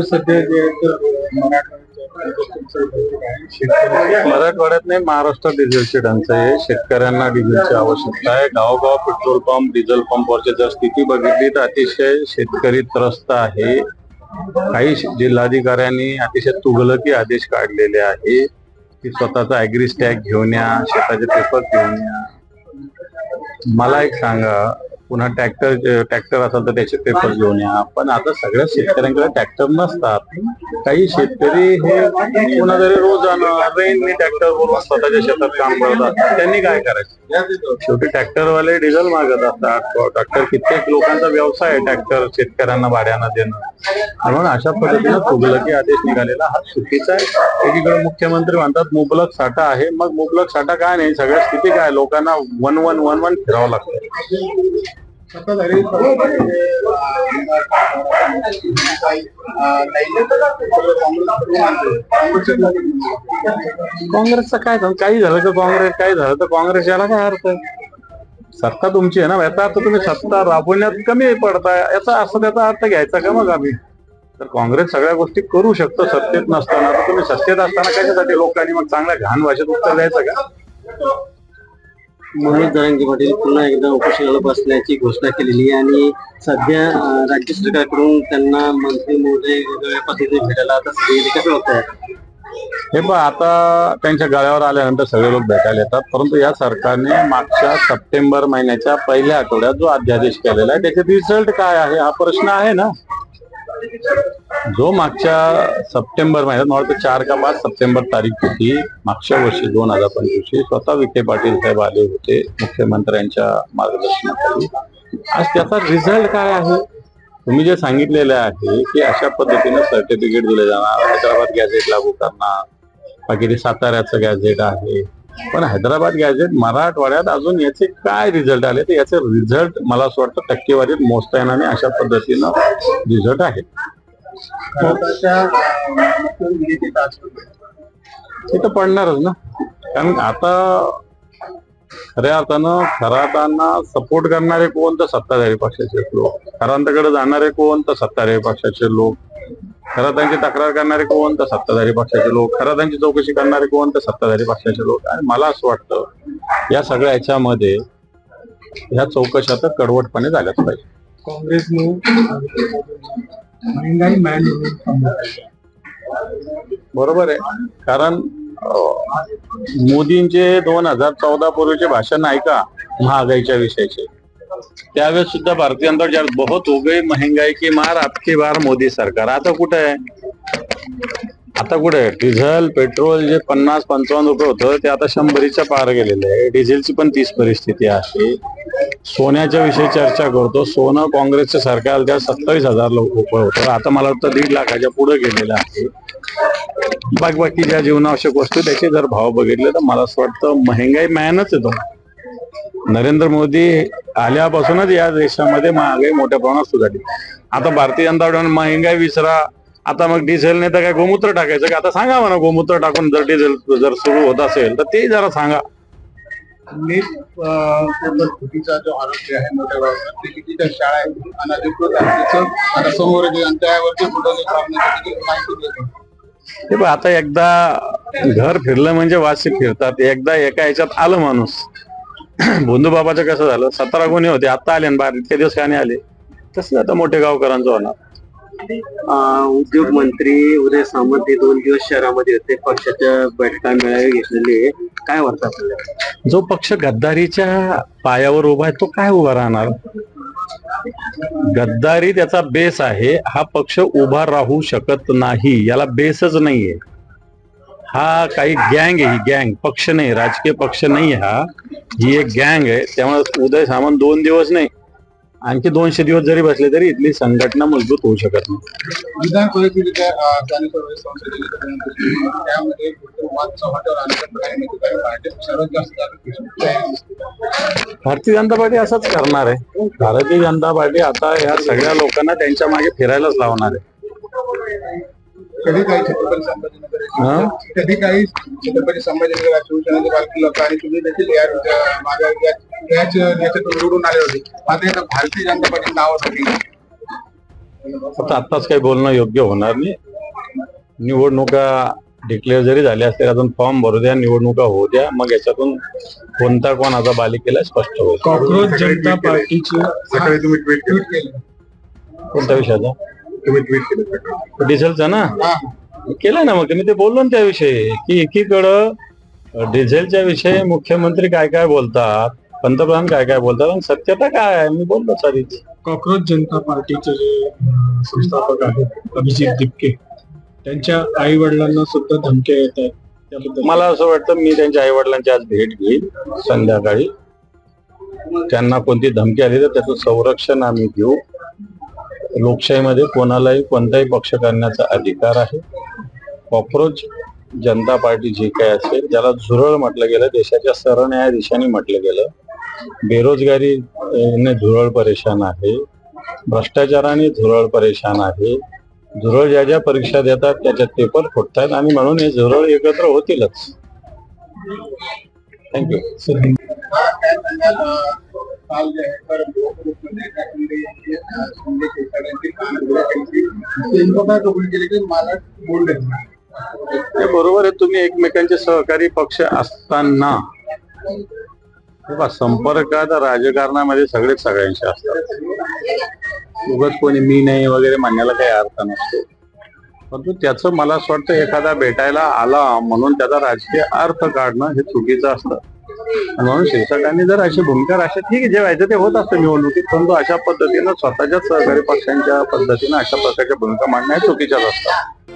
सध्या जे मराठवाड्यात नाही, महाराष्ट्रात डिझेलची टंचाई आहे. शेतकऱ्यांना डिझेलची आवश्यकता आहे. गावोगाव पेट्रोल पंप, डिझेल पंपवरची जर स्थिती बघितली तर अतिशय शेतकरी त्रस्त आहे. काही जिल्हाधिकाऱ्यांनी अतिशय तुघलकी आदेश काढलेले आहे की स्वतःचा ऍग्री स्टॅक घेऊन या, शेताचे पेपर घेऊन या. मला एक सांगा, पुन्हा ट्रॅक्टर असेल तर त्याचे पेपर घेऊन या. पण आता सगळ्या शेतकऱ्यांकडे ट्रॅक्टर नसतात. काही शेतकरी हे पुन्हा जरी रोज ट्रॅक्टर बरोबर स्वतःच्या शेतात काम करतात, त्यांनी काय करायचं? शेवटी ट्रॅक्टरवाले डिझेल मागत असतात. ट्रॅक्टर कित्येक लोकांचा व्यवसाय आहे, ट्रॅक्टर शेतकऱ्यांना भाड्यानं देणं. म्हणून अशा पद्धतीनं तुघलकी आदेश निघालेला हा चुकीचा आहे. एकीकडे मुख्यमंत्री म्हणतात मुबलक साठा आहे. मग मुबलक साठा काय नाही, सगळ्या स्थिती काय, लोकांना वन फिरावं लागतं. काँग्रेसचं काय काही झालं तर काँग्रेस, काय झालं तर काँग्रेस, याला काय अर्थ आहे? सत्ता तुमची आहे ना, याचा अर्थ तुम्ही सत्ता राबवण्यात कमी पडताय, याचा असं त्याचा अर्थ घ्यायचा का? मग आम्ही तर काँग्रेस सगळ्या गोष्टी करू शकतो सत्तेत नसताना. तर तुम्ही सत्तेत असताना कशासाठी लोकांनी मग चांगल्या घाण भाषेत उत्तर द्यायचं का? मनोज जरांगे पाटील पुन्हा एकदा उपोषणाला बसण्याची घोषणा केलेली आहे आणि सध्या राज्य सरकारकडून त्यांना मंत्री महोदय वेगवेगळ्या पद्धतीने भेटायला आता कसं होत आहे? हे पण आता त्यांच्या गळ्यावर आल्यानंतर सगळे लोक भेटायला येतात. परंतु या सरकारने मागच्या सप्टेंबर महिन्याच्या पहिल्या आठवड्यात जो अध्यादेश केलेला आहे त्याचे रिझल्ट काय आहे हा प्रश्न आहे ना. जो मागच्या सप्टेंबर महिन्यात, मला वाटतं 4 का 5 सप्टेंबर तारीख होती मागच्या वर्षी 2025, स्वतः विखे पाटील साहेब आले होते मुख्यमंत्र्यांच्या मार्गदर्शनाखाली. आज त्याचा रिझल्ट काय आहे? तुम्ही जे सांगितलेलं आहे की अशा पद्धतीने सर्टिफिकेट दिले जाणार, हैदराबाद गॅझेट लागू करणार, बाकी ते साताऱ्याचं गॅझेट आहे. पण हैदराबाद गॅझेट मराठवाड्यात अजून याचे काय रिझल्ट आले? तर याचे रिझल्ट मला असं वाटतं टक्केवारीत मोजता येणार नाही, अशा पद्धतीनं रिझल्ट आहेत. ते तर पडणारच ना, कारण आता खऱ्या अर्थानं सपोर्ट करणारे कोण? तर सत्ताधारी पक्षाचे लोक. खराताकडे जाणारे कोण? तर सत्ताधारी पक्षाचे लोक. खरातांची तक्रार करणारे कोण? तर सत्ताधारी पक्षाचे लोक. खरातांची चौकशी करणारे कोण? तर सत्ताधारी पक्षाचे लोक. आणि मला असं वाटतं या सगळ्या ह्याच्यामध्ये ह्या चौकशा तर कडवटपणे झाल्याच पाहिजे. काँग्रेसने महंगाई मॅन बरोबर आहे, कारण मोदींचे 2014 पूर्वीचे भाषण ऐका महागाईच्या विषयाचे. त्यावेळेस सुद्धा भारतीय जनता पार्टी बहुत हो गई महंगाई की मार, आपकी बार मोदी सरकार. आता कुठे आहे? आता कुठे आहे? डिझेल पेट्रोल जे 50-55 रुपये होतं ते आता 100च्या पार गेलेले आहे. डिझेलची पण 30 परिस्थिती आहे. सोन्याच्या विषयी चर्चा करतो. सोनं काँग्रेसच्या सरकार त्या 27,000 रुपये होतं, आता मला वाटतं 1.5 लाखाच्या पुढे गेलेलं आहे. बाकी ज्या जीवनावश्यक वस्तू त्याचे जर भाव बघितले तर मला असं वाटतं महंगाई मॅनच येतो. नरेंद्र मोदी आल्यापासूनच या देशामध्ये महागाई मोठ्या प्रमाणात सुधारली. आता भारतीय जनता पार्टी महंगाई विसरा, आता मग डिझेलने तर काय गोमूत्र टाकायचं का? आता सांगा म्हणा, गोमूत्र टाकून जर डिझेल जर सुरू होत असेल तर ते जरा सांगा. चुकीचा जो आरोग्य आहे मोठ्या प्रमाणात, ते किती शाळा अनधिकृत आहे आता समोर त्यावरती माहिती देतो. हे बघ, आता एकदा घर फिरलं म्हणजे वाशी फिरतात. एकदा एका ह्याच्यात आलं माणूस. भोंदू बाबाचं कसं झालं, 17 गुन्हे होते, आता आले बाहेर, इतके दिवस का नाही आले? तसं आता मोठे गावकरांचं होणार. उद्योग मंत्री उदय सामंत हे 2 दिवस शहरामध्ये होते, पक्षाच्या बैठका मेळावे घेतलेले. काय वाटतं आपल्याला? जो पक्ष गद्दारीच्या पायावर उभा आहे तो काय उभा राहणार? गद्दारी त्याचा बेस आहे. हा पक्ष उभा राहू शकत नाही, याला बेसच नाहीये. हा काही गँग आहे, ही गँग, पक्ष नाही, राजकीय पक्ष नाही, हा ही एक गँग आहे. त्यामुळे उदय सामंत 2 दिवस नाही, आणखी 200 दिवस जरी बसले तरी इथली संघटना मजबूत होऊ शकत नाही. विधान परिषदेच्या भारतीय जनता पार्टी असंच करणार आहे. भारतीय जनता पार्टी आता या सगळ्या लोकांना त्यांच्या मागे फिरायलाच लावणार आहे. कधी काही छत्रपती संभाजीनगर शिवसेनेचे बाकी लोक आणि तुम्ही देखील निवडून आले होते. आता भारतीय जनता पार्टी नावासाठी फक्त आत्ताच काही बोलणं योग्य होणार नाही. निवडणुका डिक्लेअर जरी झाल्या असतील अजून फॉर्म भरू द्या, निवडणुका होऊ द्या, मग याच्यातून कोणता कोणाचा बालेकिल्ला स्पष्ट होईल. काँग्रेस जनता पार्टीची सकाळी तुम्ही ट्विट केलं, कोणत्या विषयाचा? तुम्ही ट्विट केलं डिझेलचा ना केलं ना. मग मी ते बोललो ना त्याविषयी की एकीकडं डिझेलच्या विषयी मुख्यमंत्री काय काय बोलतात, पंतप्रधान काय काय बोलतात आणि सत्यता काय आहे मी बोललो सारीच. काँग्रेस जनता पार्टीचे जे संस्थापक आहेत अभिजित दिपके, त्यांच्या आई वडिलांना सुद्धा धमक्या येत आहेत, त्याबद्दल मला असं वाटतं मी त्यांच्या आई वडिलांची आज भेट घेईल संध्याकाळी. त्यांना कोणती धमकी आली तर त्याचं संरक्षण आम्ही देऊ. लोकशाहीमध्ये कोणालाही कोणताही पक्ष करण्याचा अधिकार आहे. कॉक्रोच जनता पार्टी जी काय असेल, ज्याला झुरळ म्हटलं गेलं, देशाच्या सरन्यायाधीशांनी म्हटलं गेलं, बेरोजगारीने झुरळ परेशान आहे, भ्रष्टाचाराने झुरळ परेशान आहे, झुरळ ज्या ज्या परीक्षा देतात त्याच्यात पेपर फुटतात आणि म्हणून हे झुरळ एकत्र होतीलच. थँक्यू. ते बरोबर आहे. तुम्ही एकमेकांचे सहकारी पक्ष असताना संपर्कात राजकारणामध्ये सगळ्यांशी असतात. उगाच कोणी मी नाही वगैरे म्हणण्याला काही अर्थ नसतो. परंतु त्याचं मला असं वाटतं एखादा भेटायला आला म्हणून त्याचा राजकीय अर्थ काढणं हे चुकीचं असतं. म्हणून शिरसाटांनी जर अशी भूमिका राखली, ठीक आहे, जे व्हायचं ते होत असतं निवडणुकीत, परंतु अशा पद्धतीनं स्वतःच्याच सहकारी पक्षांच्या पद्धतीनं अशा प्रकारच्या भूमिका मांडणं हे चुकीच्याच असतात.